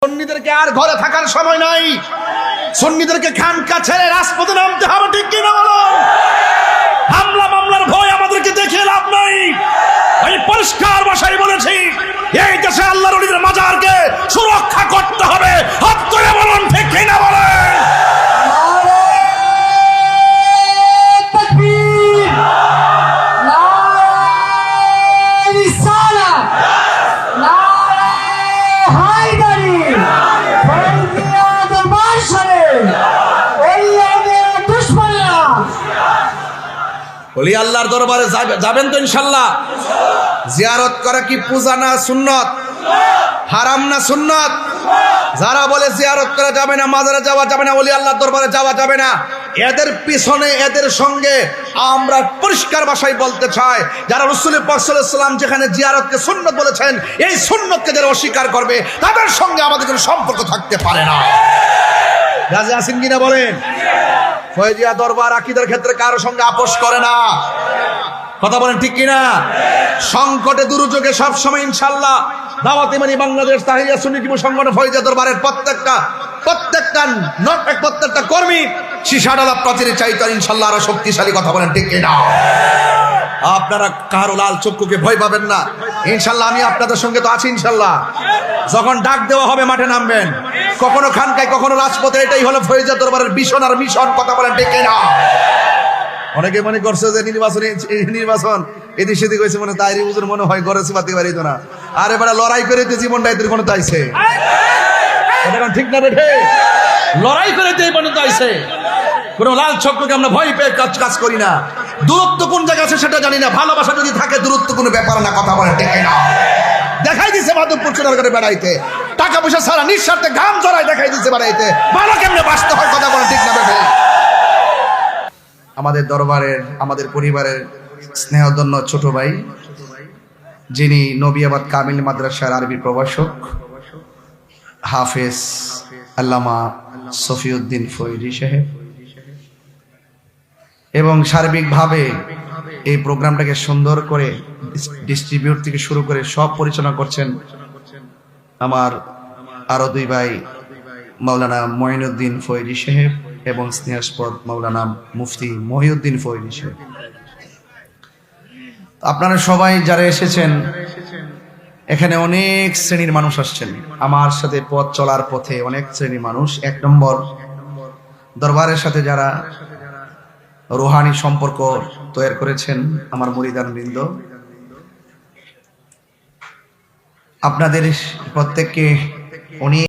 সুন্নিদেরকে আর ঘরে থাকার সময় নাই, সুন্নিদেরকে খানকা ছেড়ে রাজপথে নামতে হবে, ঠিক কিনা বলুন? হামলা মামলার ভয় আমাদেরকে দেখিয়ে লাভ নাই। আমি পরিষ্কার ভাষায় বলেছি, এই দেশে আল্লাহর ওলিদের মাজারকে সুরক্ষা করতে হবে। হাত তুলে বলুন, ঠিক কিনা বলেন? বলি আল্লাহর দরবারে যাবেন তো ইনশাল্লাহ? জিয়ারত করা কি পূজা না সুন্নত? হারাম না সুন্নত? যারা বলে জিয়ারত করা যাবে না, মাজারে যাওয়া যাবে না, ওলি আল্লাহর দরবারে যাওয়া যাবে না, এদের পিছনে এদের সঙ্গে আমরা পরিষ্কার ভাষায় বলতে চাই, যারা রাসূল পাক সাল্লাল্লাহু আলাইহি ওয়াসাল্লাম যেখানে জিয়ারতকে সুন্নত বলেছেন, এই সুন্নতকে যারা অস্বীকার করবে তাদের সঙ্গে আমাদের কোনো সম্পর্ক থাকতে পারে না। রাজি আছেন কিনা বলেন? ফয়জিয়া দরবার আকীদার ক্ষেত্রে কারো সঙ্গে আপোষ করে না, কথা বলেন ঠিক কিনা? সংকটে দুর্যোগে সব সময় ইনশাআল্লাহ দাওয়াত ইমানি বাংলাদেশ তাহিয়া সুন্নি যুব সংগঠন ফয়জিয়া দরবারের প্রত্যেকটা কর্মী শিশাডালা প্রাচীরে চাইতো ইনশাআল্লাহ আরো শক্তিশালী, কথা বলেন ঠিক কিনা? আপনারা কারো লাল চক্ষুকে ভয় পাবেন না, ইনশাআল্লাহ আমি আপনাদের সঙ্গে তো আছি ইনশাআল্লাহ। যখন ডাক দেওয়া হবে মাঠে নামবেন, কখনো খানকায় কখনো রাজপথে, এটাই হলো ফয়জিয়া দরবারের ভীষণ আর মিশন, কথা বলেন ঠিক কিনা? অনেকে মনে করছে যে নির্বাচন এদিক সেদিক হয়েছে, মনে তাই হুজুর মনে হয় গড়ে পাতে পারিত না, আর এবারে লড়াই করে জীবনটা এদের কোনো চাইছে, ঠিক না বেঠে? লড়াই করে জীবন চাইছে, কোন লাল চক্ষুকে আমরা ভয় পেয়ে কাজ করি না। দূরত্ব কোন জায়গায় আছে সেটা জানি না, ভালোবাসা যদি থাকে দূরত্ব কোনো ব্যাপার না, কথা বলে ঠিক না? দেখাই দিছে মাধবপুর চুনার করে বেড়াইতে, টাকা পয়সা ছাড়া নিঃস্বার্থে ঘাম জড়াই দেখাই দিচ্ছে বেড়াইতে, ভালো কেমনে বাঁচতে হয়, কথা বলে ঠিক না বেঠে? আমাদের দরবারের, আমাদের পরিবারের স্নেহধন্য ছোট ভাই, যিনি নবিয়াবাদ কামিল মাদ্রাসার আরবি প্রভাষক হাফেজ আল্লামা সফিউদ্দিন ফৈজি সাহেব, এবং সার্বিকভাবে এই প্রোগ্রামটাকে সুন্দর করে ডিস্ট্রিবিউট থেকে শুরু করে সব পরিচালনা করছেন আমার আরো দুই ভাই মাওলানা মঈনুদ্দিন ফৈজি সাহেব এবং স্নেহাস্পদ মাওলানা মুফতি মহিউদ্দিন ফৈজি সাহেব। আপনারা সবাই যারা এসেছেন, এখানে অনেক শ্রেণীর মানুষ আসছেন, আমার সাথে পথ চলার পথে অনেক শ্রেণীর মানুষ। এক নম্বর, দরবারের সাথে যারা রুহানি সম্পর্ক তৈরি করেছেন, আমার মুরিদান বৃন্দ, আপনাদের প্রত্যেককে উনি